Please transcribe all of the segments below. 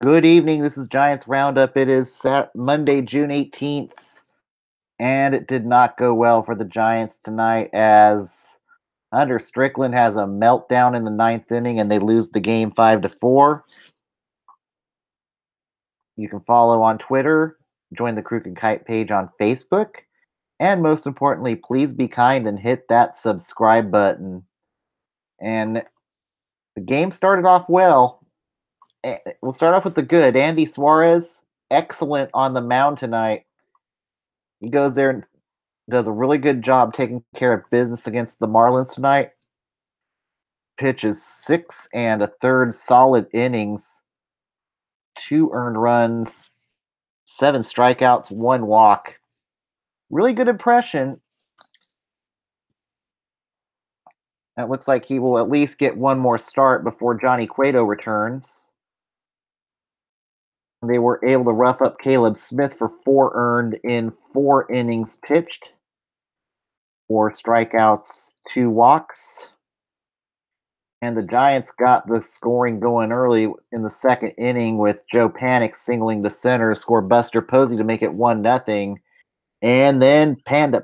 Good evening. This is Giants Roundup. It is Monday, June 18th, and it did not go well for the Giants tonight as Hunter Strickland has a meltdown in the ninth inning and they lose the game 5-4. You can follow on Twitter, join the Crook and Kite page on Facebook, and most importantly, please be kind and hit that subscribe button. And the game started off well. We'll start off with the good. Andy Suarez, excellent on the mound tonight. He goes there and does a really good job taking care of business against the Marlins tonight. Pitches 6 1/3 solid innings, 2 earned runs, 7 strikeouts, 1 walk. Really good impression. It looks like he will at least get one more start before Johnny Cueto returns. They were able to rough up Caleb Smith for 4 earned in 4 innings pitched, 4 strikeouts, 2 walks. And the Giants got the scoring going early in the second inning with Joe Panic singling to center, score Buster Posey to make it 1-0. And then Panda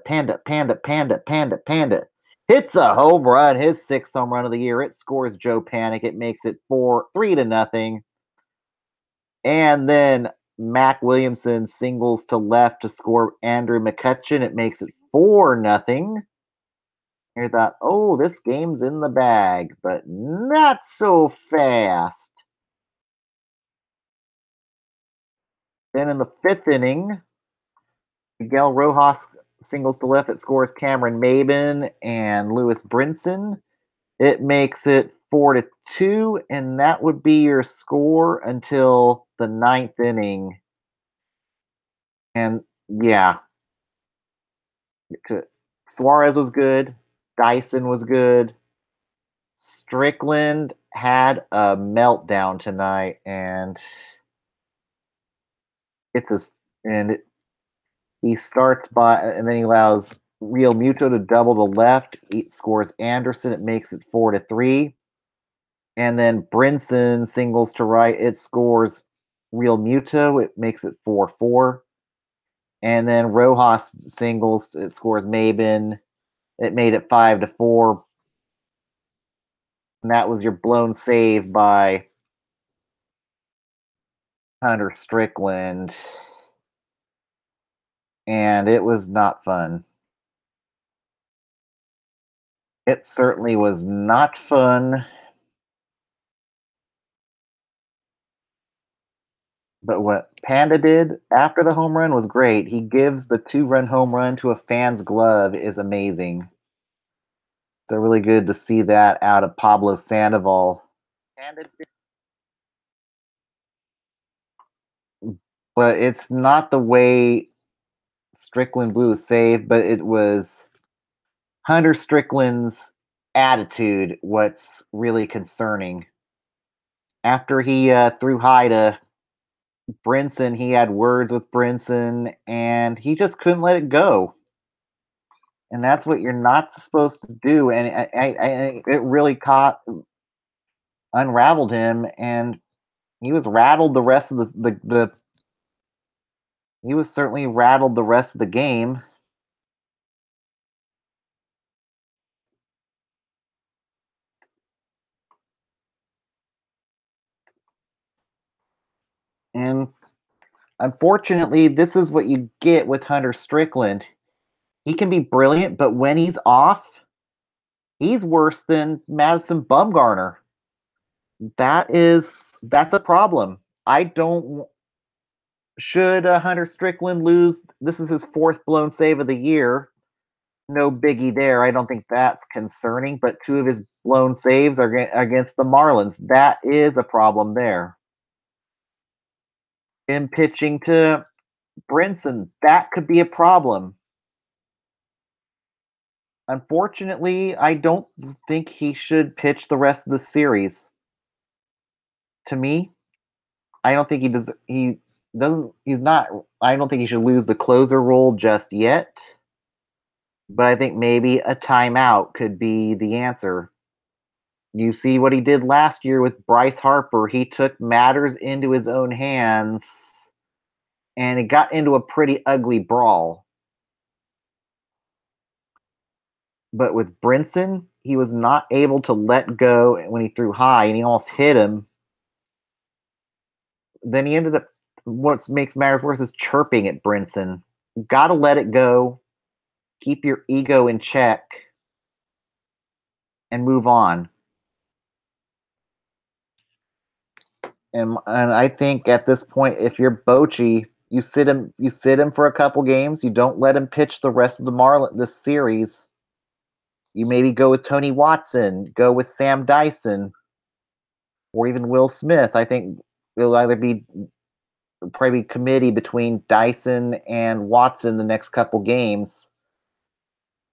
hits a home run, his sixth home run of the year. It scores Joe Panic. It makes it 3-0. And then Mac Williamson singles to left to score Andrew McCutchen. It makes it 4-0. You thought, oh, this game's in the bag, but not so fast. Then in the fifth inning, Miguel Rojas singles to left. It scores Cameron Maben and Lewis Brinson. It makes it 4-2, and that would be your score until the ninth inning. And yeah, Suarez was good. Dyson was good. Strickland had a meltdown tonight, and he starts and then he allows Real Muto to double to left. He scores Anderson. It makes it 4-3. And then Brinson singles to right. It scores Real Muto. It makes it 4-4. And then Rojas singles. It scores Maben. It made it 5-4. And that was your blown save by Hunter Strickland. And it was not fun. It certainly was not fun. But what Panda did after the home run was great. He gives the 2-run home run to a fan's glove is amazing. So really good to see that out of Pablo Sandoval. But it's not the way Strickland blew the save, but it was Hunter Strickland's attitude what's really concerning. After he threw high to Brinson, he had words with Brinson, and he just couldn't let it go. And that's what you're not supposed to do. And it really unraveled him, and he was rattled the rest of the he was certainly rattled the rest of the game. And unfortunately, this is what you get with Hunter Strickland. He can be brilliant, but when he's off, he's worse than Madison Bumgarner. That's a problem. I don't should Hunter Strickland lose. This is his fourth blown save of the year. No biggie there. I don't think that's concerning, but 2 of his blown saves are against the Marlins. That is a problem there. Him pitching to Brinson, that could be a problem. Unfortunately, I don't think he should pitch the rest of the series. To me, I don't think he does. He doesn't. He's not. I don't think he should lose the closer role just yet. But I think maybe a timeout could be the answer. You see what he did last year with Bryce Harper. He took matters into his own hands and it got into a pretty ugly brawl. But with Brinson, he was not able to let go when he threw high and he almost hit him. Then he ended up, what makes matters worse is chirping at Brinson. Gotta let it go, keep your ego in check, and move on. And I think at this point, if you're Bochy, you sit him for a couple games. You don't let him pitch the rest of the Marlins this series. You maybe go with Tony Watson, go with Sam Dyson, or even Will Smith. I think it'll either be probably committee between Dyson and Watson the next couple games.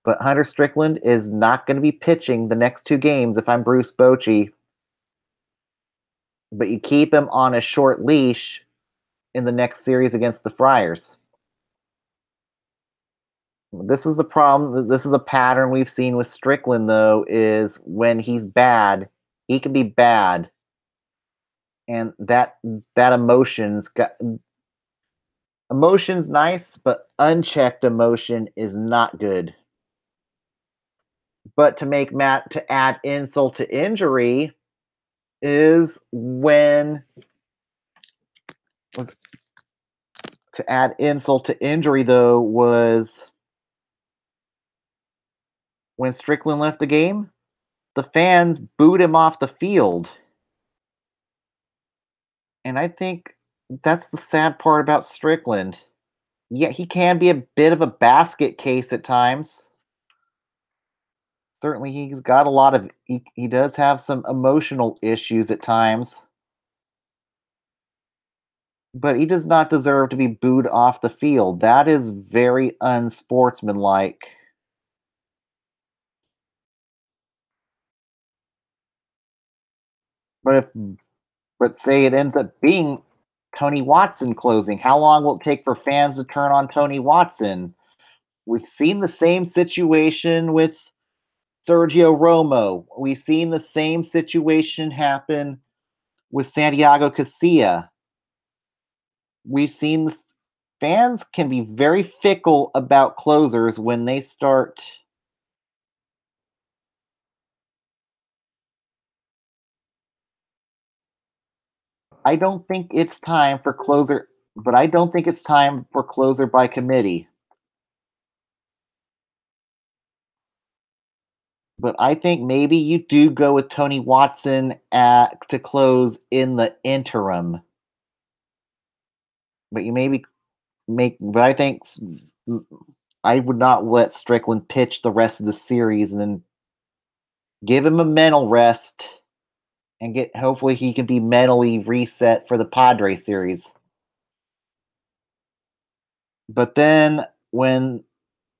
But Hunter Strickland is not going to be pitching the next two games if I'm Bruce Bochy. But you keep him on a short leash in the next series against the Friars. This is a problem. This is a pattern we've seen with Strickland, though, is when he's bad, he can be bad. And that emotion's nice, but unchecked emotion is not good. But to add insult to injury is when to add insult to injury though was when Strickland left the game, the fans booed him off the field. And I think that's the sad part about Strickland. Yeah, he can be a bit of a basket case at times. Certainly he's got a lot of he does have some emotional issues at times. But he does not deserve to be booed off the field. That is very unsportsmanlike. But if but say it ends up being Tony Watson closing, how long will it take for fans to turn on Tony Watson? We've seen the same situation with Sergio Romo. We've seen the same situation happen with Santiago Casilla. We've seen fans can be very fickle about closers when they start. I don't think it's time for closer, but I don't think it's time for closer by committee. But I think maybe you do go with Tony Watson to close in the interim. But you maybe but I think I would not let Strickland pitch the rest of the series and then give him a mental rest and get hopefully he can be mentally reset for the Padre series. But then when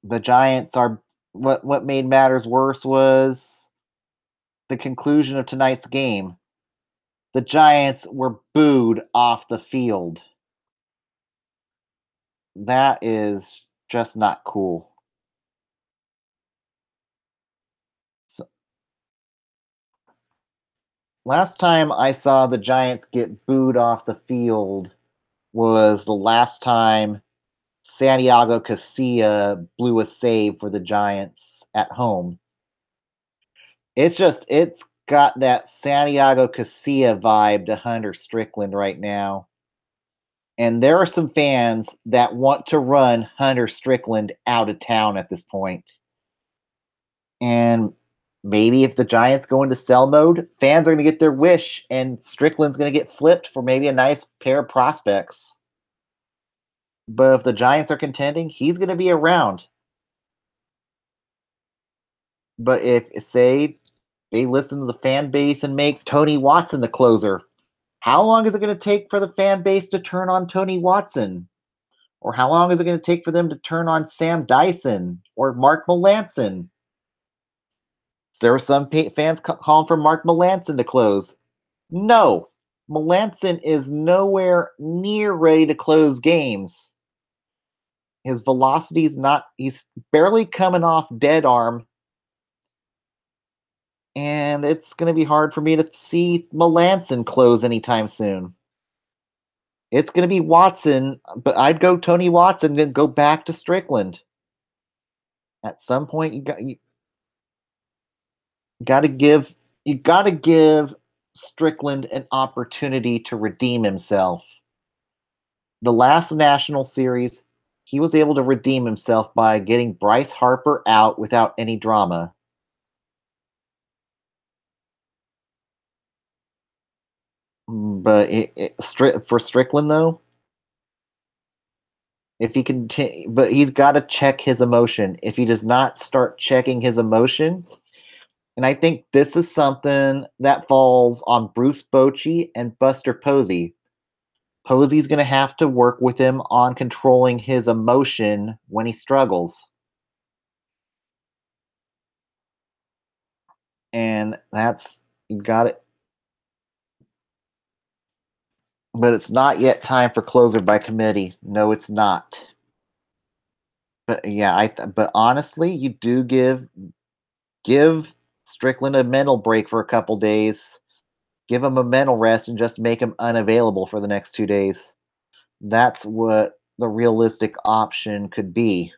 the Giants are what made matters worse was the conclusion of tonight's game. The Giants were booed off the field. That is just not cool. So, last time I saw the Giants get booed off the field was the last time Santiago Casilla blew a save for the Giants at home. It's got that Santiago Casilla vibe to Hunter Strickland right now. And there are some fans that want to run Hunter Strickland out of town at this point. And maybe if the Giants go into sell mode, fans are going to get their wish, and Strickland's going to get flipped for maybe a nice pair of prospects. But if the Giants are contending, he's going to be around. But if, say, they listen to the fan base and make Tony Watson the closer, how long is it going to take for the fan base to turn on Tony Watson? Or how long is it going to take for them to turn on Sam Dyson or Mark Melanson? There were some fans calling for Mark Melanson to close. No, Melanson is nowhere near ready to close games. His velocity is not, he's barely coming off dead arm. and it's going to be hard for me to see Melanson close anytime soon. It's going to be Watson, but I'd go Tony Watson, then go back to Strickland. At some point, got to give you got to give Strickland an opportunity to redeem himself. The last National Series, he was able to redeem himself by getting Bryce Harper out without any drama. But for Strickland though, if he can, but he's got to check his emotion. If he does not start checking his emotion, and I think this is something that falls on Bruce Bochy and Buster Posey. Posey's going to have to work with him on controlling his emotion when he struggles. And that's, you got it. But it's not yet time for closer by committee. No, it's not. But yeah, but honestly, you do give Strickland a mental break for a couple days. Give him a mental rest and just make him unavailable for the next 2 days. That's what the realistic option could be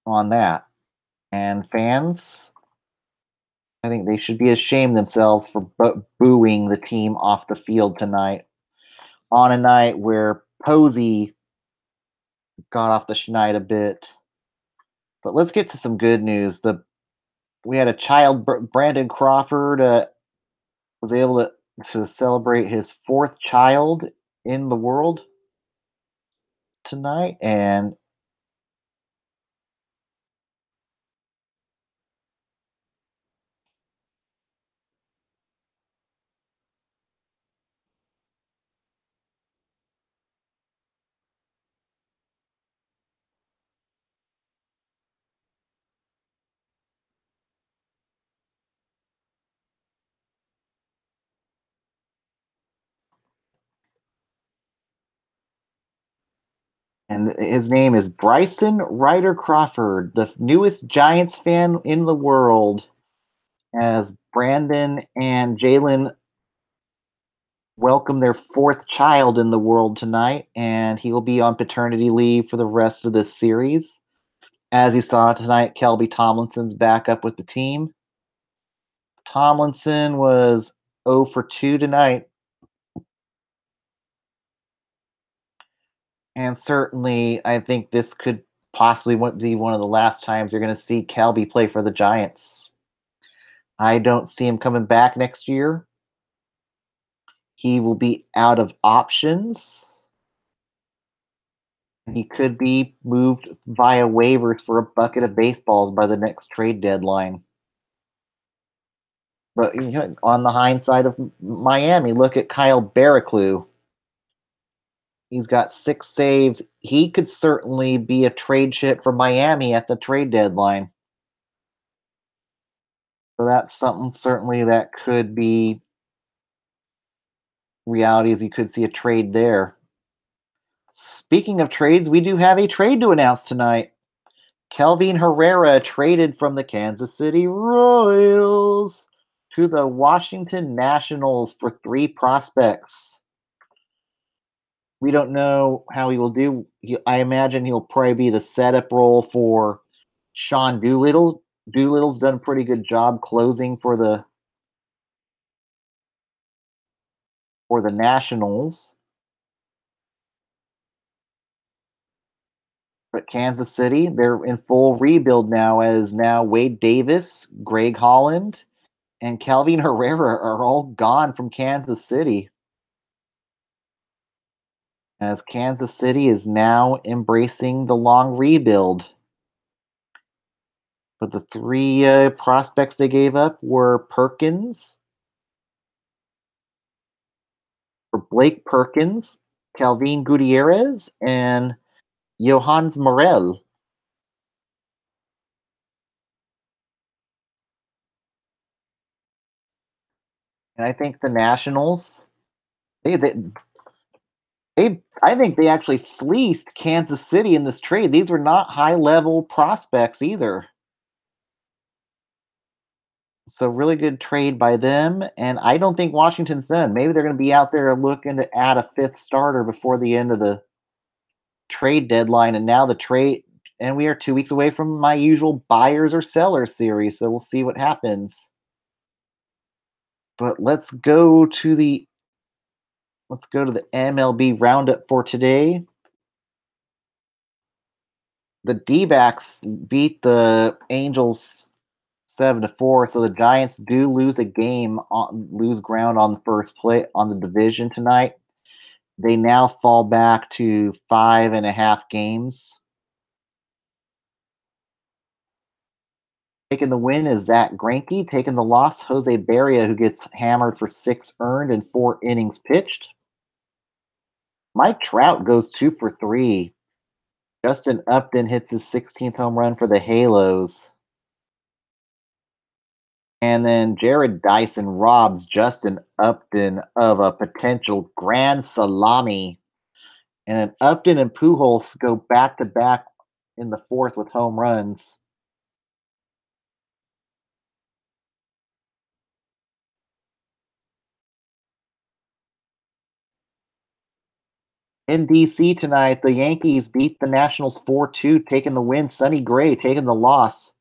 on that. And fans, I think they should be ashamed themselves for booing the team off the field tonight on a night where Posey got off the schneid a bit. But let's get to some good news. We had a child, Brandon Crawford, was able to celebrate his fourth child in the world tonight, and his name is Bryson Ryder Crawford, the newest Giants fan in the world, as Brandon and Jalen welcome their fourth child in the world tonight, and he will be on paternity leave for the rest of this series. As you saw tonight, Kelby Tomlinson's back up with the team. Tomlinson was 0 for 2 tonight. And certainly, I think this could possibly be one of the last times you're going to see Kelby play for the Giants. I don't see him coming back next year. He will be out of options. He could be moved via waivers for a bucket of baseballs by the next trade deadline. But on the hindsight of Miami, look at Kyle Barraclough. He's got 6 saves. He could certainly be a trade chip for Miami at the trade deadline. So that's something certainly that could be reality, as you could see a trade there. Speaking of trades, we do have a trade to announce tonight. Kelvin Herrera traded from the Kansas City Royals to the Washington Nationals for 3 prospects. We don't know how he will do. I imagine he'll probably be the setup role for Sean Doolittle. Doolittle's done a pretty good job closing for the Nationals. But Kansas City, they're in full rebuild now, as now Wade Davis, Greg Holland, and Kelvin Herrera are all gone from Kansas City. As Kansas City is now embracing the long rebuild. But the 3 prospects they gave up were Perkins, for Blake Perkins, Calvin Gutierrez, and Johannes Morel. And I think the Nationals, they, they I think they actually fleeced Kansas City in this trade. These were not high level prospects either. So really good trade by them, and I don't think Washington's done. Maybe they're going to be out there looking to add a fifth starter before the end of the trade deadline. And now the trade, and we are 2 weeks away from my usual buyers or sellers series. So we'll see what happens. But let's go to the MLB roundup for today. The D-backs beat the Angels 7-4, so the Giants do lose ground on the first play on the division tonight. They now fall back to 5.5 games. Taking the win is Zach Greinke. Taking the loss, Jose Barria, who gets hammered for 6 earned and 4 innings pitched. Mike Trout goes 2 for 3. Justin Upton hits his 16th home run for the Halos. And then Jared Dyson robs Justin Upton of a potential grand salami. And then Upton and Pujols go back to back in the fourth with home runs. In DC tonight, the Yankees beat the Nationals 4-2, taking the win. Sonny Gray taking the loss.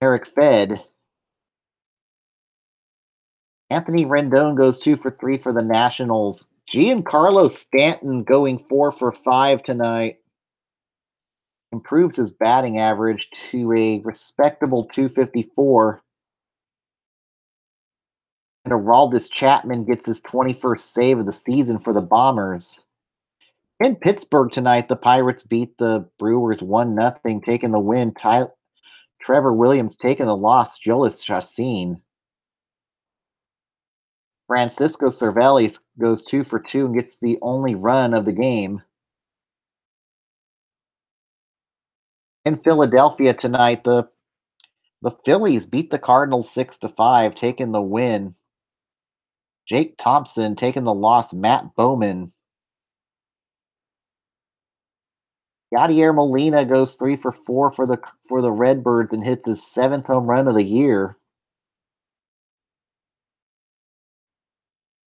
Eric Fed. Anthony Rendon goes 2 for 3 for the Nationals. Giancarlo Stanton going 4 for 5 tonight. Improves his batting average to a respectable 254. And Aroldis Chapman gets his 21st save of the season for the Bombers. In Pittsburgh tonight, the Pirates beat the Brewers 1-0, taking the win. Trevor Williams taking the loss. Jolis Chacin. Francisco Cervelli goes 2 for 2 and gets the only run of the game. In Philadelphia tonight, the Phillies beat the Cardinals 6-5, taking the win. Jake Thompson taking the loss. Matt Bowman. Yadier Molina goes 3 for 4 for the Redbirds and hits his 7th home run of the year.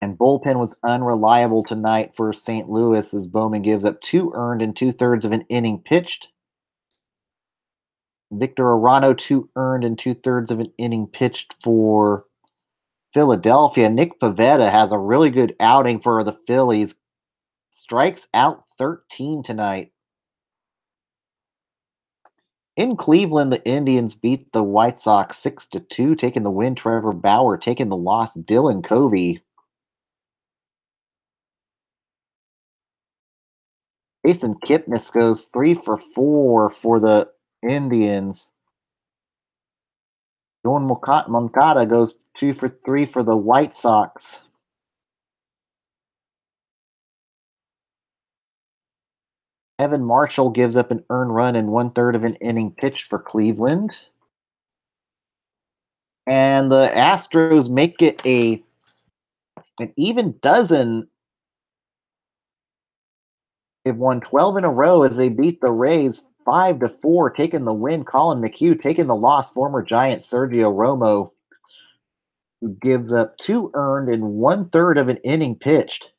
And bullpen was unreliable tonight for St. Louis as Bowman gives up 2 earned and 2/3 of an inning pitched. Victor Arano 2 earned and 2/3 of an inning pitched for Philadelphia. Nick Pivetta has a really good outing for the Phillies. Strikes out 13 tonight. In Cleveland, the Indians beat the White Sox 6-2, taking the win. Trevor Bauer taking the loss. Dylan Covey. Jason Kipnis goes 3 for 4 for the Indians. Yoan Moncada goes 2 for 3 for the White Sox. Evan Marshall gives up an earned run and 1/3 of an inning pitched for Cleveland. And the Astros make it an even dozen. They've won 12 in a row as they beat the Rays 5-4, taking the win. Colin McHugh taking the loss. Former Giant Sergio Romo, who gives up 2 earned and 1/3 of an inning pitched.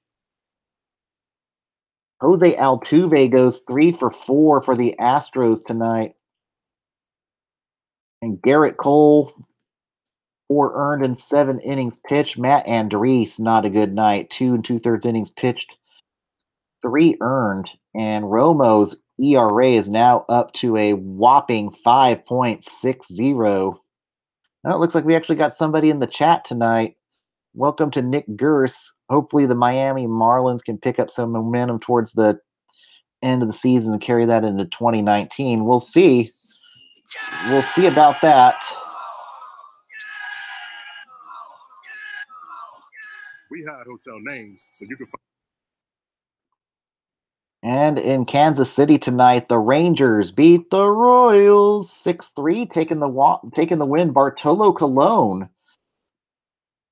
Jose Altuve goes 3 for 4 for the Astros tonight. And Garrett Cole, 4 earned and 7 innings pitched. Matt Andriese, not a good night. 2 2/3 innings pitched, 3 earned. And Romo's ERA is now up to a whopping 5.60. Now it looks like we actually got somebody in the chat tonight. Welcome to Nick Gers. Hopefully the Miami Marlins can pick up some momentum towards the end of the season and carry that into 2019. We'll see. We'll see about that. We hide hotel names so you can find. And in Kansas City tonight, the Rangers beat the Royals 6-3, taking the win. Bartolo Colon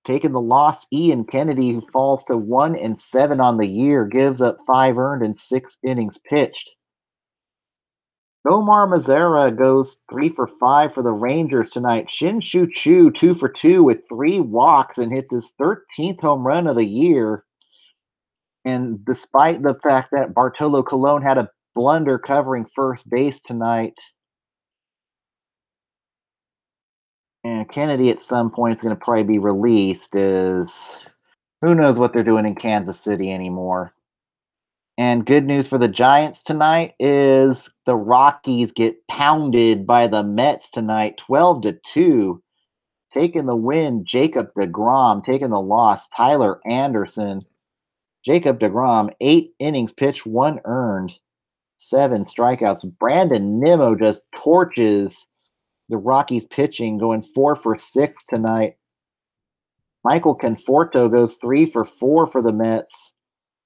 taking the loss. Ian Kennedy, who falls to 1-7 on the year, gives up 5 earned and 6 innings pitched. Omar Mazzara goes 3 for 5 for the Rangers tonight. Shin Shu Chu 2 for 2 with 3 walks and hit his 13th home run of the year. And despite the fact that Bartolo Colon had a blunder covering first base tonight, and Kennedy at some point is going to probably be released, is who knows what they're doing in Kansas City anymore. And good news for the Giants tonight is the Rockies get pounded by the Mets tonight, 12-2. Taking the win, Jacob deGrom. Taking the loss, Tyler Anderson. Jacob deGrom, 8 innings pitched, 1 earned, 7 strikeouts. Brandon Nimmo just torches the Rockies pitching, going 4 for 6 tonight. Michael Conforto goes 3 for 4 for the Mets.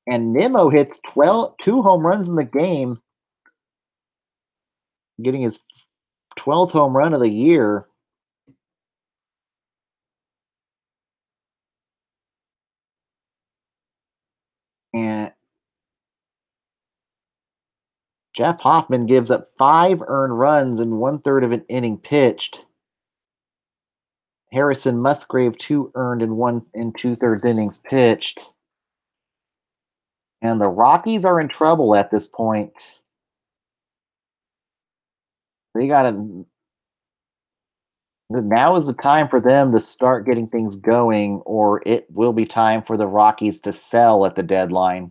And Nimmo hits 2 home runs in the game, getting his 12th home run of the year. And Jeff Hoffman gives up 5 earned runs in 1/3 of an inning pitched. Harrison Musgrave 2 earned in 2/3 innings pitched. And the Rockies are in trouble at this point. They got to. Now is the time for them to start getting things going, or it will be time for the Rockies to sell at the deadline.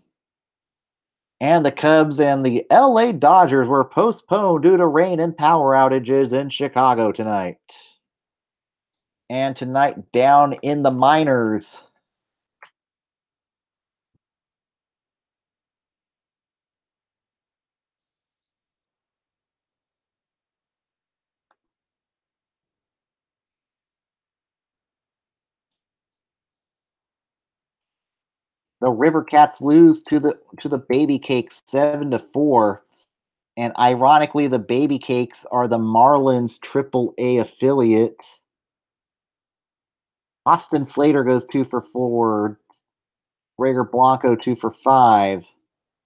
And the Cubs and the LA Dodgers were postponed due to rain and power outages in Chicago tonight. And tonight, down in the minors, the River Cats lose to the Baby Cakes 7-4. And ironically, the Baby Cakes are the Marlins AAA affiliate. Austin Slater goes 2 for 4. Rager Blanco 2 for 5.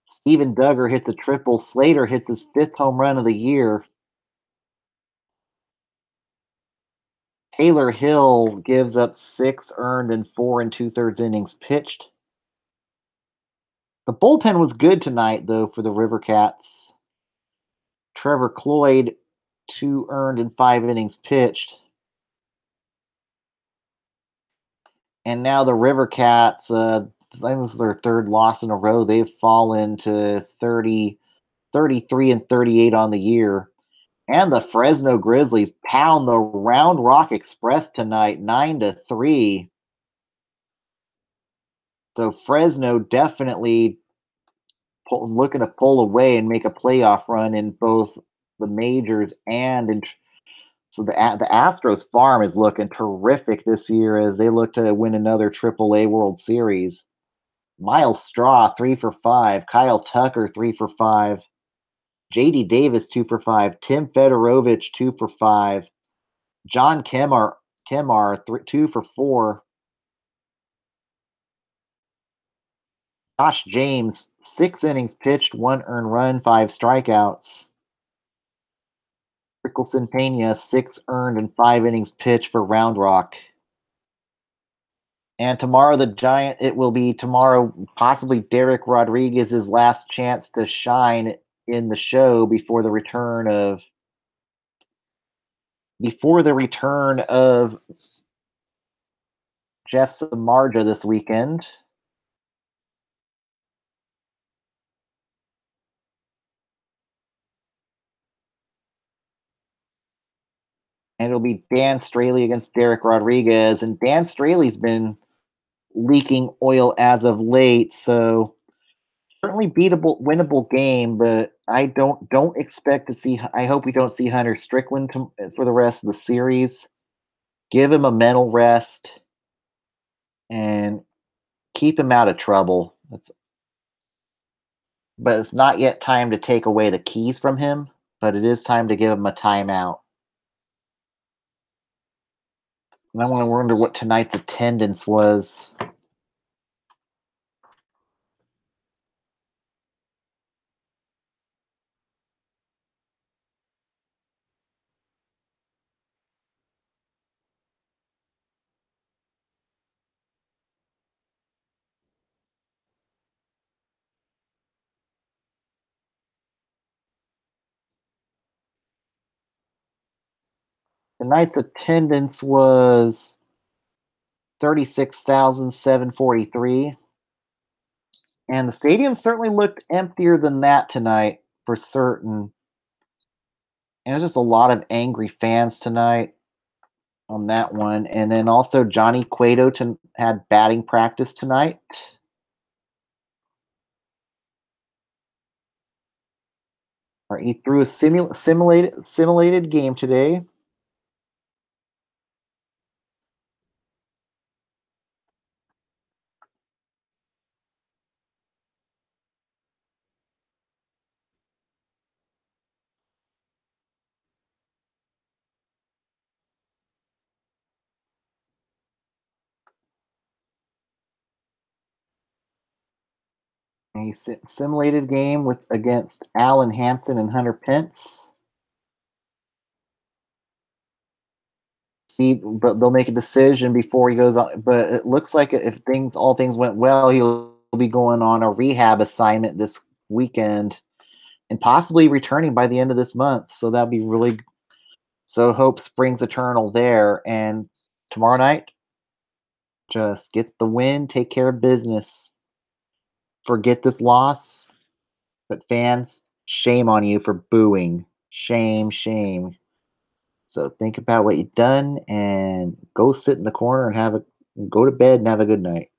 Steven Duggar hits a triple. Slater hits his 5th home run of the year. Taylor Hill gives up 6 earned in 4 2/3 innings pitched. The bullpen was good tonight, though, for the River Cats. Trevor Cloyd, 2 earned in 5 innings pitched. And now the River Cats, I think this is their 3rd loss in a row. They've fallen to 33-38 on the year. And the Fresno Grizzlies pound the Round Rock Express tonight, 9-3. So Fresno definitely looking to pull away and make a playoff run in both the majors and in. So the Astros farm is looking terrific this year as they look to win another AAA World Series. Miles Straw 3 for 5, Kyle Tucker 3 for 5, J.D. Davis 2 for 5, Tim Fedorovich 2 for 5, John Kemar 2 for 4, Josh James 6 innings pitched, 1 earned run, 5 strikeouts. Rickelson Pena 6 earned and 5 innings pitched for Round Rock. And tomorrow, it will be tomorrow, possibly Derek Rodriguez's last chance to shine in the show before the return of Jeff Samardzija this weekend. And it'll be Dan Straley against Derek Rodriguez. And Dan Straley's been leaking oil as of late, so certainly beatable, winnable game, but I don't expect to see. I hope we don't see Hunter Strickland for the rest of the series. Give him a mental rest and keep him out of trouble. But it's not yet time to take away the keys from him. But it is time to give him a timeout. And I want to wonder what tonight's attendance was. Tonight's attendance was 36,743, and the stadium certainly looked emptier than that tonight for certain. And there's just a lot of angry fans tonight on that one. And then also Johnny Cueto had batting practice tonight. Or he threw a simulated game today. A simulated game with against Alan Hansen and Hunter Pence. See, but they'll make a decision before he goes on. But it looks like if all things went well, he'll be going on a rehab assignment this weekend and possibly returning by the end of this month. So that'd be really. So hope springs eternal there. And tomorrow night, just get the win, take care of business, forget this loss. But fans, shame on you for booing. Shame, shame. So think about what you've done and go sit in the corner and go to bed and have a good night.